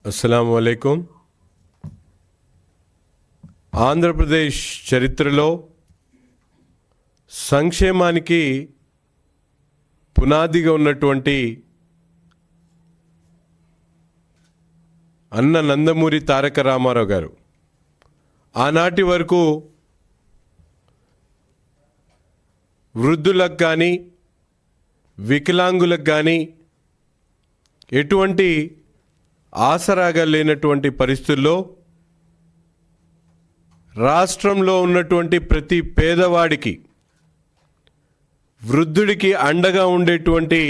అస్సలాము అలైకుం. ఆంధ్రప్రదేశ్ చరిత్రలో సంక్షేమానికి పునాదిగా ఉన్నటువంటి అన్న నందమూరి తారక రామారావు గారు ఆనాటి వరకు వృద్ధులకు కానీ వికలాంగులకు కానీ ఎటువంటి ఆసరాగా లేనటువంటి పరిస్థితుల్లో రాష్ట్రంలో ఉన్నటువంటి ప్రతి పేదవాడికి వృద్ధుడికి అండగా ఉండేటువంటి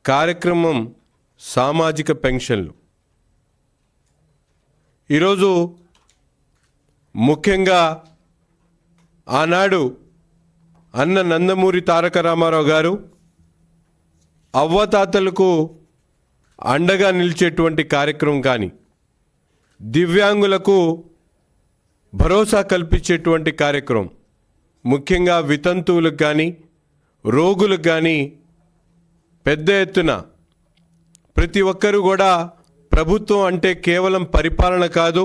కార్యక్రమం సామాజిక పెన్షన్లు. ఈరోజు ముఖ్యంగా ఆనాడు అన్న నందమూరి తారక రామారావు గారు అవ్వతాతలకు అండగా నిలిచేటువంటి కార్యక్రమం కానీ, దివ్యాంగులకు భరోసా కల్పించేటువంటి కార్యక్రమం, ముఖ్యంగా వితంతువులకు కానీ రోగులకు కానీ పెద్ద ఎత్తున ప్రతి ఒక్కరూ కూడా ప్రభుత్వం అంటే కేవలం పరిపాలన కాదు,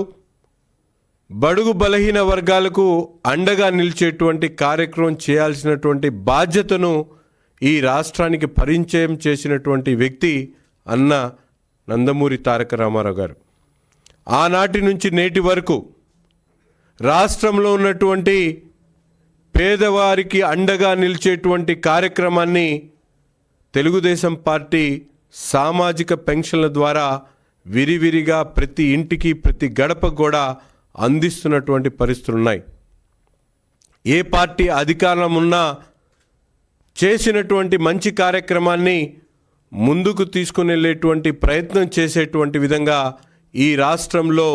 బడుగు బలహీన వర్గాలకు అండగా నిలిచేటువంటి కార్యక్రమం చేయాల్సినటువంటి బాధ్యతను ఈ రాష్ట్రానికి పరిచయం చేసినటువంటి వ్యక్తి అన్న నందమూరి తారక రామారావు గారు. ఆనాటి నుంచి నేటి వరకు రాష్ట్రంలో ఉన్నటువంటి పేదవారికి అండగా నిలిచేటువంటి కార్యక్రమాన్ని తెలుగుదేశం పార్టీ సామాజిక పెన్షన్ల ద్వారా విరివిరిగా ప్రతి ఇంటికి ప్రతి గడపకు కూడా అందిస్తున్నటువంటి పరిస్థితులు ఉన్నాయి. ఏ పార్టీ అధికారం ఉన్నా చేసినటువంటి మంచి కార్యక్రమాన్ని ముందుకు తీసుకుని వెళ్ళేటువంటి ప్రయత్నం చేసేటువంటి విధంగా ఈ రాష్ట్రంలో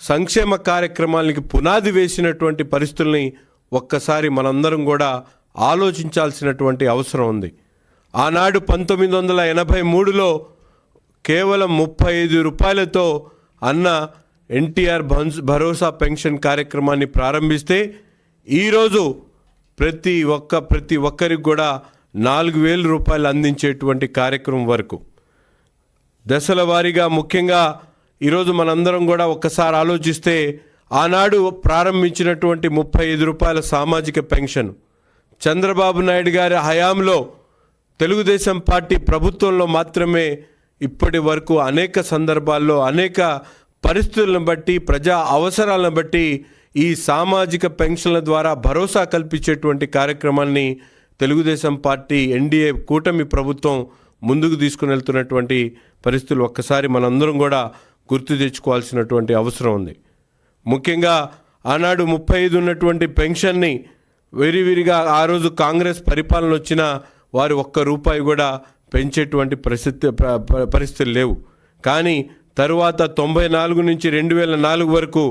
సంక్షేమ కార్యక్రమాలకి పునాది వేసినటువంటి పరిస్థితుల్ని ఒక్కసారి మనందరం కూడా ఆలోచించాల్సినటువంటి అవసరం ఉంది. ఆనాడు 1983లో కేవలం 35 రూపాయలతో అన్న ఎన్టీఆర్ భరోసా పెన్షన్ కార్యక్రమాన్ని ప్రారంభిస్తే ఈరోజు ప్రతి ఒక్కరికి కూడా 4,000 రూపాయలు అందించేటువంటి కార్యక్రమం వరకు దశల వారీగా, ముఖ్యంగా ఈరోజు మనందరం కూడా ఒక్కసారి ఆలోచిస్తే ఆనాడు ప్రారంభించినటువంటి 35 రూపాయల సామాజిక పెన్షన్ చంద్రబాబు నాయుడు గారి హయాంలో తెలుగుదేశం పార్టీ ప్రభుత్వంలో మాత్రమే ఇప్పటి వరకు అనేక సందర్భాల్లో అనేక పరిస్థితులను బట్టి ప్రజా అవసరాలను బట్టి ఈ సామాజిక పెన్షన్ల ద్వారా భరోసా కల్పించేటువంటి కార్యక్రమాన్ని తెలుగుదేశం పార్టీ ఎన్డీఏ కూటమి ప్రభుత్వం ముందుకు తీసుకుని వెళ్తున్నటువంటి పరిస్థితులు ఒక్కసారి మనందరం కూడా గుర్తు తెచ్చుకోవాల్సినటువంటి అవసరం ఉంది. ముఖ్యంగా ఆనాడు 35 ఉన్నటువంటి పెన్షన్ని విరివిరిగా ఆ రోజు కాంగ్రెస్ పరిపాలన వచ్చినా వారు ₹1 కూడా పెంచేటువంటి పరిస్థితులు లేవు. కానీ తరువాత 94 నుంచి 2004 వరకు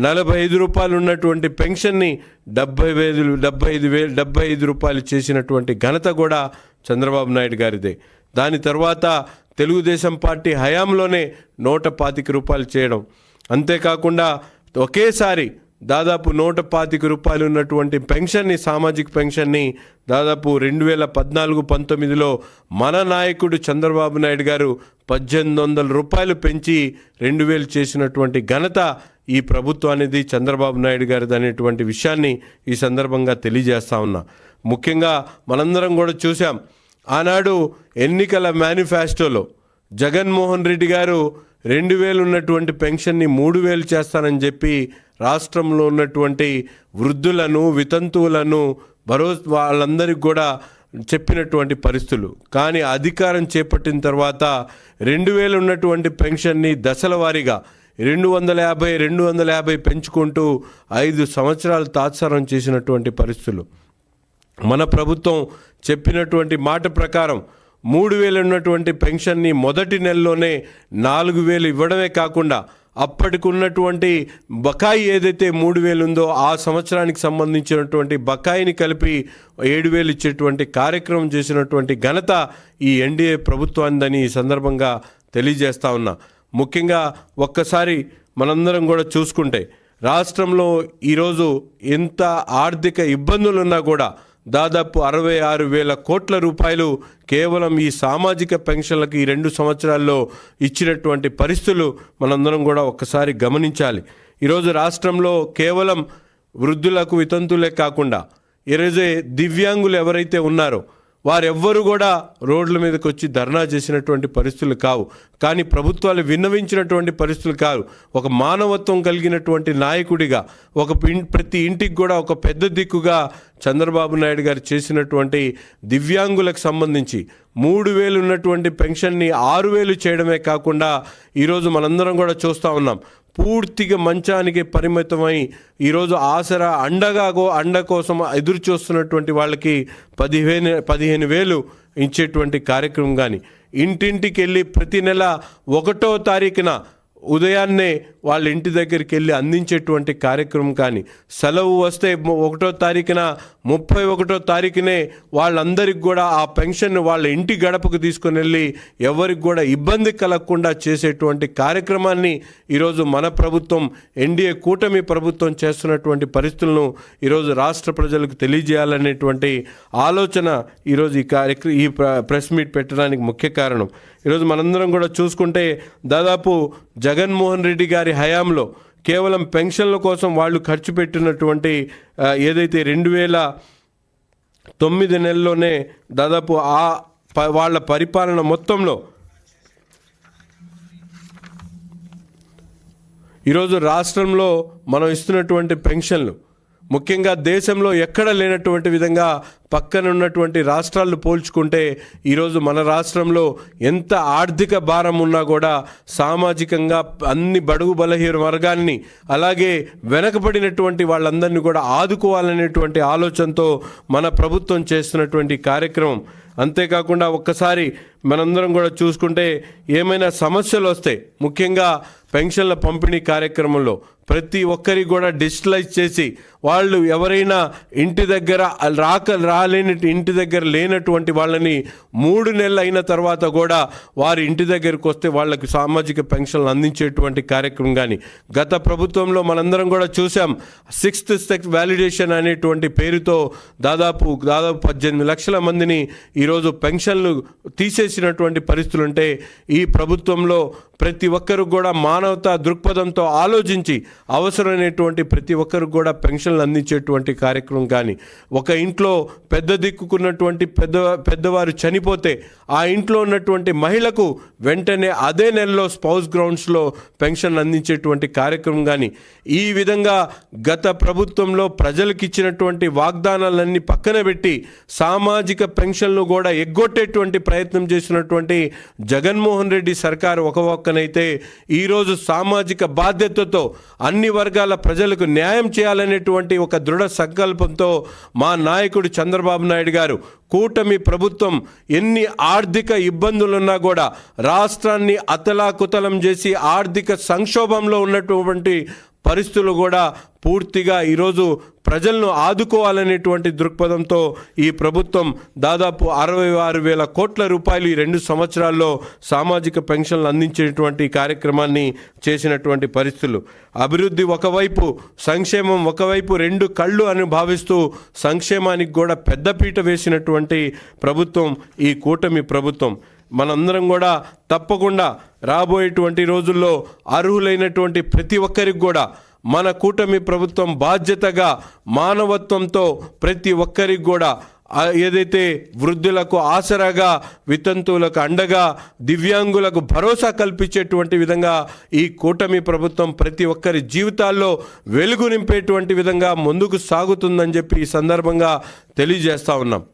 45 రూపాయలు ఉన్నటువంటి పెన్షన్ని 75 రూపాయలు చేసినటువంటి ఘనత కూడా చంద్రబాబు నాయుడు గారిదే. దాని తర్వాత తెలుగుదేశం పార్టీ హయాంలోనే 125 రూపాయలు చేయడం, అంతేకాకుండా ఒకేసారి దాదాపు 125 రూపాయలు ఉన్నటువంటి పెన్షన్ని, సామాజిక పెన్షన్ని దాదాపు 2014-19లో మన నాయకుడు చంద్రబాబు నాయుడు గారు 1,800 రూపాయలు పెంచి 2,000 చేసినటువంటి ఘనత ఈ ప్రభుత్వానికి చంద్రబాబు నాయుడు గారిది అనేటువంటి విషయాన్ని ఈ సందర్భంగా తెలియజేస్తా ఉన్నా. ముఖ్యంగా మనందరం కూడా చూసాం, ఆనాడు ఎన్నికల మేనిఫెస్టోలో జగన్మోహన్ రెడ్డి గారు 2,000 ఉన్నటువంటి పెన్షన్ని 3,000 చేస్తానని చెప్పి రాష్ట్రంలో ఉన్నటువంటి వృద్ధులను వితంతువులను వాళ్ళందరికీ కూడా చెప్పినటువంటి పరిస్థితులు. కానీ అధికారం చేపట్టిన తర్వాత 2,000 ఉన్నటువంటి పెన్షన్ని దశల వారీగా 250 పెంచుకుంటూ 5 సంవత్సరాలు తాత్సారం చేసినటువంటి పరిస్థితులు. మన ప్రభుత్వం చెప్పినటువంటి మాట ప్రకారం 3,000 ఉన్నటువంటి పెన్షన్ని మొదటి నెలలోనే 4,000 ఇవ్వడమే కాకుండా అప్పటికున్నటువంటి బకాయి ఏదైతే 3,000 ఉందో ఆ సంవత్సరానికి సంబంధించినటువంటి బకాయిని కలిపి 7,000 ఇచ్చేటువంటి కార్యక్రమం చేసినటువంటి ఘనత ఈ ఎన్డీఏ ప్రభుత్వానిదని ఈ సందర్భంగా తెలియజేస్తా ఉన్నా. ముఖ్యంగా ఒక్కసారి మనందరం కూడా చూసుకుంటే రాష్ట్రంలో ఈరోజు ఎంత ఆర్థిక ఇబ్బందులున్నా కూడా దాదాపు 66,000 కోట్ల రూపాయలు కేవలం ఈ సామాజిక పెన్షన్లకు ఈ 2 సంవత్సరాల్లో ఇచ్చినటువంటి పరిస్థితులు మనందరం కూడా ఒక్కసారి గమనించాలి. ఈరోజు రాష్ట్రంలో కేవలం వృద్ధులకు వితంతులే కాకుండా ఈరోజే దివ్యాంగులు ఎవరైతే ఉన్నారో వారెవ్వరూ కూడా రోడ్ల మీదకి వచ్చి ధర్నా చేసినటువంటి పరిస్థితులు కావు, కానీ ప్రభుత్వాలు విన్నవించినటువంటి పరిస్థితులు కావు. ఒక మానవత్వం కలిగినటువంటి నాయకుడిగా ప్రతి ఇంటికి కూడా ఒక పెద్ద దిక్కుగా చంద్రబాబు నాయుడు గారు చేసినటువంటి దివ్యాంగులకు సంబంధించి 3,000 ఉన్నటువంటి పెన్షన్ని 6,000 చేయడమే కాకుండా ఈరోజు మనందరం కూడా చూస్తూ ఉన్నాం. పూర్తిగా మంచానికి పరిమితమై ఈరోజు ఆసరా అండ కోసం ఎదురు చూస్తున్నటువంటి వాళ్ళకి 15,000 ఇచ్చేటువంటి కార్యక్రమం కానీ, ఇంటింటికి వెళ్ళి ప్రతి నెల 1వ తారీఖున ఉదయాన్నే వాళ్ళ ఇంటి దగ్గరికి వెళ్ళి అందించేటువంటి కార్యక్రమం కానీ, సెలవు వస్తే 1వ తారీఖున 31వ తారీఖునే వాళ్ళందరికీ కూడా ఆ పెన్షన్ వాళ్ళ ఇంటి గడపకు తీసుకొని వెళ్ళి ఎవరికి కూడా ఇబ్బంది కలగకుండా చేసేటువంటి కార్యక్రమాన్ని ఈరోజు మన ప్రభుత్వం ఎన్డీఏ కూటమి ప్రభుత్వం చేస్తున్నటువంటి పరిస్థితులను ఈరోజు రాష్ట్ర ప్రజలకు తెలియజేయాలనేటువంటి ఆలోచన ఈరోజు ఈ ప్రెస్ మీట్ పెట్టడానికి ముఖ్య కారణం. ఈరోజు మనందరం కూడా చూసుకుంటే దాదాపు జగన్మోహన్ రెడ్డి గారి హయాంలో కేవలం పెన్షన్ల కోసం వాళ్ళు ఖర్చు పెట్టినటువంటి ఏదైతే 2009 నెలలోనే దాదాపు వాళ్ళ పరిపాలన మొత్తంలో ఈరోజు రాష్ట్రంలో మనం ఇస్తున్నటువంటి పెన్షన్లు ముఖ్యంగా దేశంలో ఎక్కడ లేనటువంటి విధంగా పక్కన ఉన్నటువంటి రాష్ట్రాలు పోల్చుకుంటే ఈరోజు మన రాష్ట్రంలో ఎంత ఆర్థిక భారం ఉన్నా కూడా సామాజికంగా అన్ని బడుగు బలహీన వర్గాన్ని అలాగే వెనకబడినటువంటి వాళ్ళందరినీ కూడా ఆదుకోవాలనేటువంటి ఆలోచనతో మన ప్రభుత్వం చేస్తున్నటువంటి కార్యక్రమం. అంతేకాకుండా ఒక్కసారి మనందరం కూడా చూసుకుంటే ఏమైనా సమస్యలు వస్తే ముఖ్యంగా పెన్షన్ల పంపిణీ కార్యక్రమంలో ప్రతి ఒక్కరికి కూడా డిజిటలైజ్ చేసి వాళ్ళు ఎవరైనా ఇంటి దగ్గర ఇంటి దగ్గర లేనటువంటి వాళ్ళని 3 నెలలు అయిన తర్వాత కూడా వారి ఇంటి దగ్గరికి వస్తే వాళ్ళకి సామాజిక పెన్షన్లు అందించేటువంటి కార్యక్రమం కానీ, గత ప్రభుత్వంలో మనందరం కూడా చూసాం 6th సెక్టర్ వ్యాలిడేషన్ అనేటువంటి పేరుతో దాదాపు 18 లక్షల మందిని ఈరోజు పెన్షన్లు తీసేసినటువంటి పరిస్థితులు ఉంటే ఈ ప్రభుత్వంలో ప్రతి ఒక్కరు కూడా మానవతా దృక్పథంతో ఆలోచించి అవసరమైనటువంటి ప్రతి ఒక్కరు కూడా పెన్షన్లు అందించేటువంటి కార్యక్రమం కానీ, ఒక ఇంట్లో పెద్ద దిక్కుకున్నటువంటి పెద్దవారు చనిపోతే ఆ ఇంట్లో ఉన్నటువంటి మహిళకు వెంటనే అదే నెలలో స్పౌస్ గ్రౌండ్స్లో పెన్షన్ అందించేటువంటి కార్యక్రమం కానీ, ఈ విధంగా గత ప్రభుత్వంలో ప్రజలకు ఇచ్చినటువంటి వాగ్దానాలన్నీ పక్కన పెట్టి సామాజిక పెన్షన్లు కూడా ఎగ్గొట్టేటువంటి ప్రయత్నం చేసినటువంటి జగన్మోహన్ రెడ్డి సర్కారు ఒక పక్కనైతే ఈరోజు సామాజిక బాధ్యతతో అన్ని వర్గాల ప్రజలకు న్యాయం చేయాలనేటువంటి ఒక దృఢ సంకల్పంతో మా నాయకుడు చంద్రబాబు నాయుడు గారు కూటమి ప్రభుత్వం ఎన్ని ఆర్థిక ఇబ్బందులున్నా కూడా రాష్ట్రాన్ని అతలాకుతలం చేసి ఆర్థిక సంక్షోభంలో ఉన్నటువంటి పరిస్థితులు కూడా పూర్తిగా ఈరోజు ప్రజలను ఆదుకోవాలనేటువంటి దృక్పథంతో ఈ ప్రభుత్వం దాదాపు 66,000 కోట్ల రూపాయలు ఈ 2 సంవత్సరాల్లో సామాజిక పెన్షన్లు అందించేటువంటి కార్యక్రమాన్ని చేసినటువంటి పరిస్థితులు. అభివృద్ధి ఒకవైపు, సంక్షేమం ఒకవైపు, 2 కళ్ళు అని భావిస్తూ సంక్షేమానికి కూడా పెద్దపీట వేసినటువంటి ప్రభుత్వం ఈ కూటమి ప్రభుత్వం. మనందరం కూడా తప్పకుండా రాబోయేటువంటి రోజుల్లో అర్హులైనటువంటి ప్రతి ఒక్కరికి కూడా మన కూటమి ప్రభుత్వం బాధ్యతగా మానవత్వంతో ప్రతి ఒక్కరికి కూడా ఏదైతే వృద్ధులకు ఆసరాగా, వితంతువులకు అండగా, దివ్యాంగులకు భరోసా కల్పించేటువంటి విధంగా ఈ కూటమి ప్రభుత్వం ప్రతి ఒక్కరి జీవితాల్లో వెలుగు నింపేటువంటి విధంగా ముందుకు సాగుతుందని చెప్పి ఈ సందర్భంగా తెలియజేస్తా ఉన్నాం.